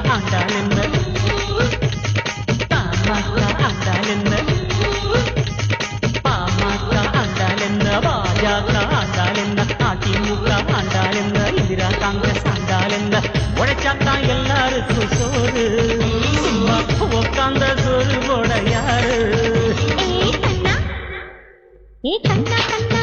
ஆண்டாள் என்ன பாமக ஆண்டாள் என்ன பாமக ஆண்டாள் என்ன பாஜக ஆண்டாள் என்ன அதிமுக ஆண்டாள் என்ன இந்திரா காங்கிரஸ் ஆண்டாள் என்ன உழைச்சாத்தான் எல்லாருக்கும் சோறு சும்மா உட்கார்ந்த சோறு போட யாரு ஏ கண்ணா கண்ணா